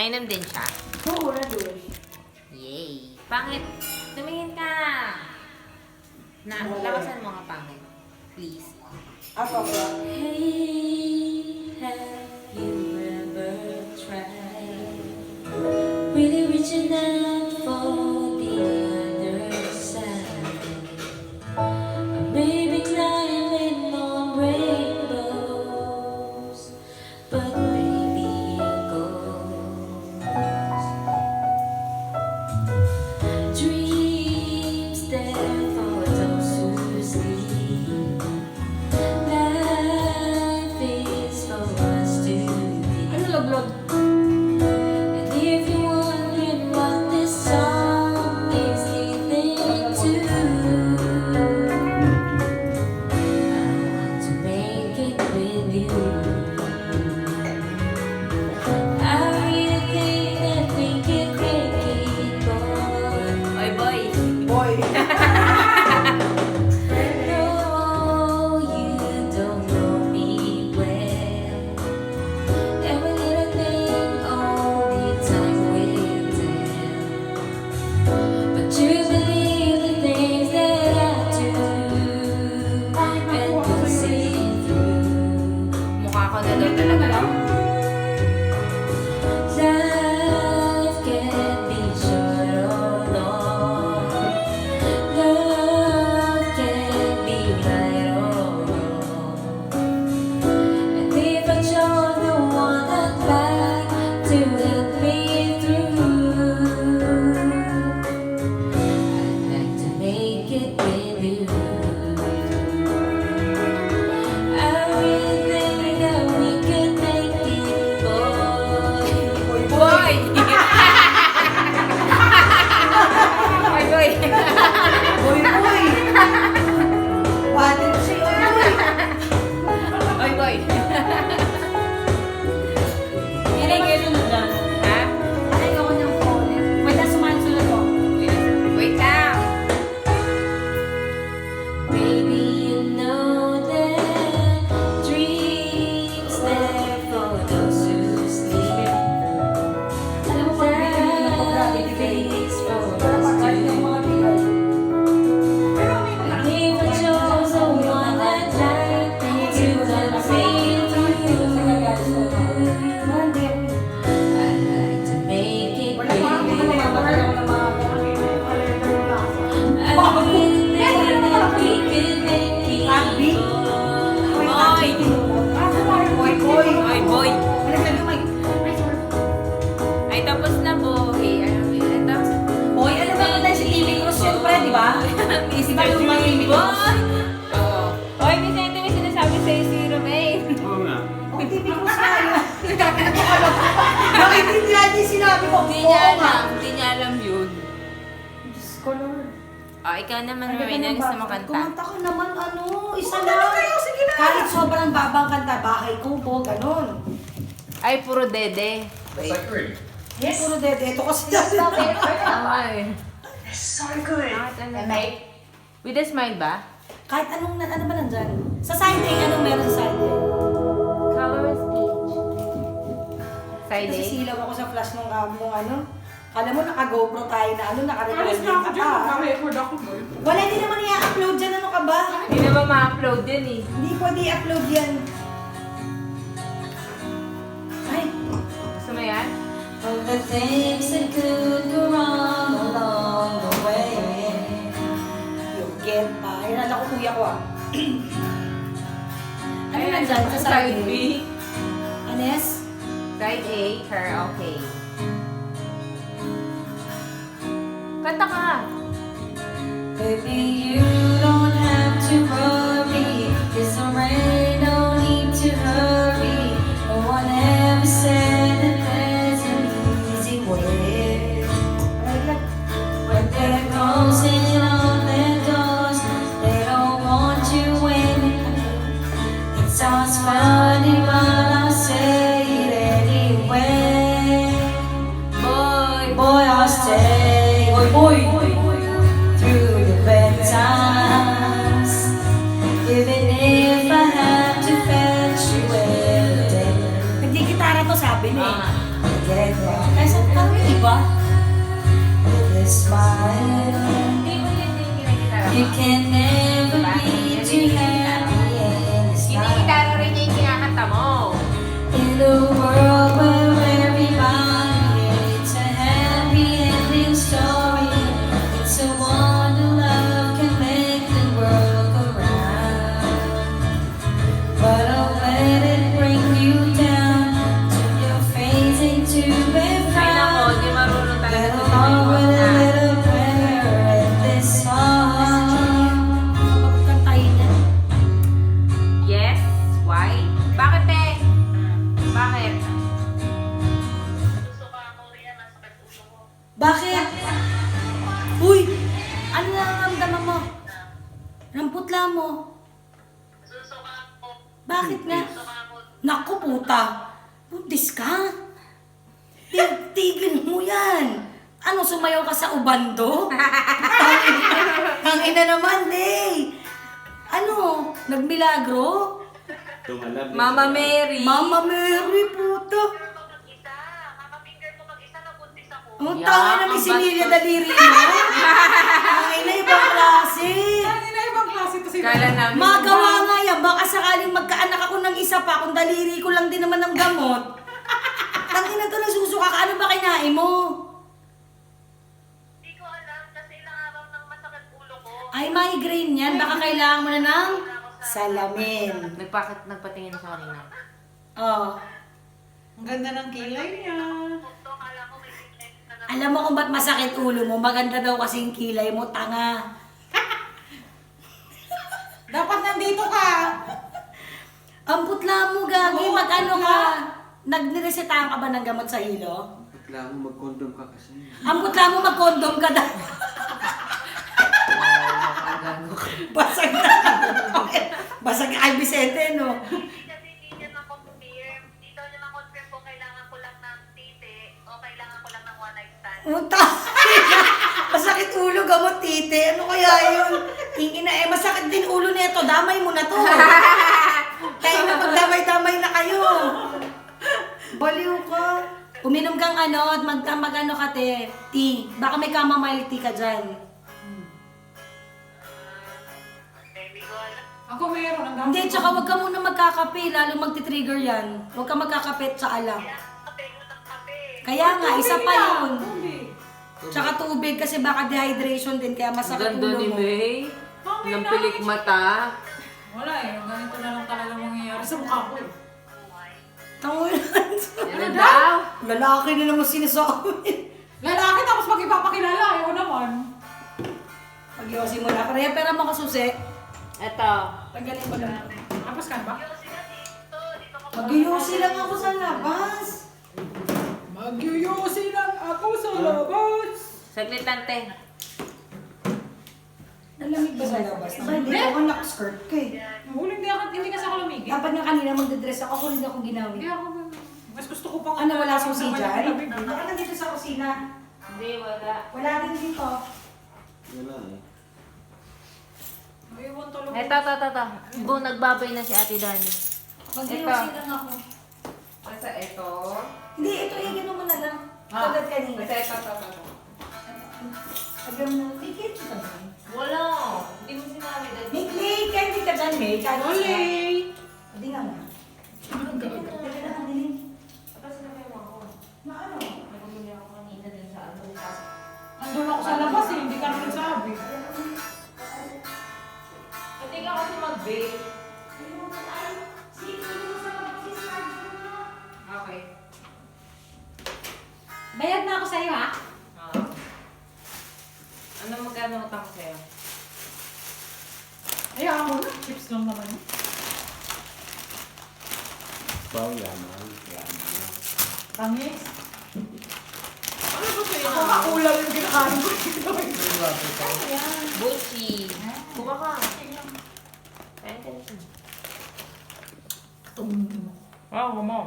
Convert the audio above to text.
Mainam din siya. Oo, na doon. Yay! Pangit! Tumingin ka! Lakasan mo nga pangit. Please. Ako ba? Hey, have you ever tried really reaching out for the other side? Maybe climbing on rainbows, but maybe a ghost. Dreams there for those who sleep. Life is for us to live. Ano log-log? And if you're wondering what this song is leading to, I want to make it with you. I really think that we can make it, boy. Oy, boy! Boy. No, you don't know me well. Every little thing, all the time will tell. But you believe the things that I do, and you'll see through. Mukha ko na daw talaga. Life can be short or long. Love can be right or wrong. And if I chose the one I'd like to help me through, I'd like to make it with you. I really think that we can make it, boy. Boy! Oy, boy! Boy, boy. Batid siya, boy. Oy, boy! Ilagay mo na dyan. Ha? Alay ako ng phone. Wait, sumasunod ko. Wait lang! Baby, you know that dreams there for those who sleep. Alam mo, pag may kami na pag-grabe Life is for para us pag-grabe ng to mga bigay. Pero may mga And if I chose the one I'd like to help me through, I'd like to make it wala pa ako with you. namamatagal ng mga I really think that we can make it, Abby? boy. Boy, boy. Oy, boy! Ano sabi mo, Mike? Ay, tapos na, boy! Alam mo yun, tapos... Boy, alam mo naman si TV Cruz yun, pre, di ba? Mr. Iba yung mga TV Cruz. Boy! Oo. Oy, minsan ito may sinasabi sa'yo si Romaine. Oo nga. Oh, TV Cruz nga yun. Bakit hindi natin sinabi ko? Hindi Oo niya nga. alam. Hindi niya alam yun. Diyos ko, Lord. Oh, ikaw naman, Romaine. Ang gusto mo kanta? Kumanta ka naman, isa lang. Kahit sobrang babang kanta, bahay kubo, ganun. Ay, puro dede. It's like green. Yes. Puro dede. Ito kasi Ay. so good. Bakit ano? With a smile ba? Kahit ano ba nandyan? Sa side A, anong meron sa side A? Color speech. Side A? Nasisilaw ako sa flash nung ano. Alam mo, naka-GoPro tayo na naka-recording ka pa. Wala, hindi naman i-upload dyan. Ano ka ba? Hindi naman ma-upload yun eh. Hindi pwede i-upload yan. Ay, Gusto mo yan? Of the things that could go wrong along the way. you get pa. Hirala ko kuya ko ah. Ano Ay, nandyan sa side B. A? Anes? Side A, karaoke. Kanta ka! Baby, you don't have to worry. It's alright, no need to hurry. No one ever said that there's an easy way. When they're closing all their doors, they don't want you in. It sounds funny, but I'll say it anyway. Boy! Boy, I'll stay. Boy, through the bad times. Even if I have to fetch you every day. Nagdi-gitara to sabi niya eh. Get smile. Hindi mo yun yung kinagitara You mo. can never Diba? be too happy and it's not. Kinagitara rin niya yung kinakanta mo. In a world where everybody it's a happy ending story, it's a wonder love can make the world go round. But don't let it bring you down till you're fading to be Ay nako, found. di marunong talaga Get ito along with a na. little prayer in this song. Kantahin niya. Yes? Why? Bakit eh? Bakit? Bakit? Uy! Ano nararamdaman mo? Ramputla mo. Bakit nga? Naku puta! Buntis ka? Tigil mo yan! Ano, sumayaw ka sa ubando? Ang ina naman, eh! Ano? Nagmilagro? Tumalab. Mama Mary. Mama Mary, puta! Ang Yeah, tangin na may ang sinilya bastos. daliri mo. Ang ina, ibang klase. Kala namin. Magawa nga yan. Baka sakaling magkaanak ako ng isa pa, kung daliri ko lang din naman ng gamot. Tangin na to, nasusuka ka. Ano ba kinain mo? Hindi ko alam kasi ilang araw nang masakit ulo ko. Ay, migraine yan. Baka kailangan mo na ng salamin. Nagpatingin sa kanina. Oh. Ang ganda ng kilay niya. Ito, kala ko may sickness na naman. Alam mo kung ba't masakit ulo mo? Maganda daw kasi yung kilay mo, tanga. Dapat nandito ka. Ang putla mo, Gagi. Oo, Mag-ano putla. ka? Nagniresetahan ka ba ng gamot sa hilo? Bakla mo mag-condom ka kasi. Ang putla mo, mag-condom ka daw. Basag na. Basag ay Vicente, no? Hindi kasi hindi niya na-confirm. Dito niya na-confirm kung kailangan ko lang ng titi o kailangan ko lang ng one night stand. Puta. Masakit ulo, gamot tite. Ano kaya yun? Tingin na eh, masakit din ulo nito. Damay mo na to. Kaya na magdamay-damay na kayo. Baliw ka. Uminom kang ano at mag-ano ka te. Tea. Baka may chamomile tea ka dyan. Hindi ko alam. Ako meron. Ang dami. Hindi, tsaka huwag ka muna magkakape. Lalo magti-trigger yan. Huwag ka magkakape sa alam. Kape ko ng kape. Kaya nga, isa pa yun. Tubig. Tsaka tubig kasi baka dehydration din. Kaya masakit Ganda ulo ni mo. May. Ng pilik mata. Wala eh. Ganito na lang talaga mangyayari sa mukha ko eh. Tangin. Ano daw? Lalaki na naman sinasabi. Lalaki tapos pag ipapakilala, ayaw naman. Pag-iwasin mo na. Kaya pera mo kasusi. Eto. Tanggalin mo lang. Tapos ka ba? Dito ko Mag-iusi lang ako sa labas. Magyuyusi lang ako sa labas. Saglit lang, te. Nalamig ba sa labas? Hindi ako naka-skirt ka eh. Huling hindi kasi ako lumigit. Dapat nga kanina magdadress ako kung hindi ako ginawi. Hindi ako. Mas gusto ko pang... Ano, wala susi dyan? Lamig. Baka nandito sa kusina. Hindi, wala. Wala din dito. Wala eh. Ewan talaga. Eto. Bu, nagbabay na si Ate Dani. Mag-iusi lang ako. Basta eto. Hindi, ito higin mo na lang. Ah. Tulad kanina. Basta eto. Agam mo, tikit ka ba? Wala. Hindi mo sinabi. May candy ka dyan, May. Kahit Olay! isa. Hindi nga mo. Teka lang, dilim. Tapos na kayo ako. Na ano? Nagumuli ako kanina dun sa ano. Nandun ako sa labas eh. Hindi ka na nagsabi. Hindi ka kasi mag-bake. Okay. Bayad na ako sa'yo, ha? Ano magkano utang ko sa'yo? Ayaw mo na. Chips lang naman. Baw yaman. Yaman. Tangis. Ano ba sa'yo Ako makulang yung kinakain ko dito. Buchi. Kuha ka. Kain ka nito. Tumundin mo. Wow, mo.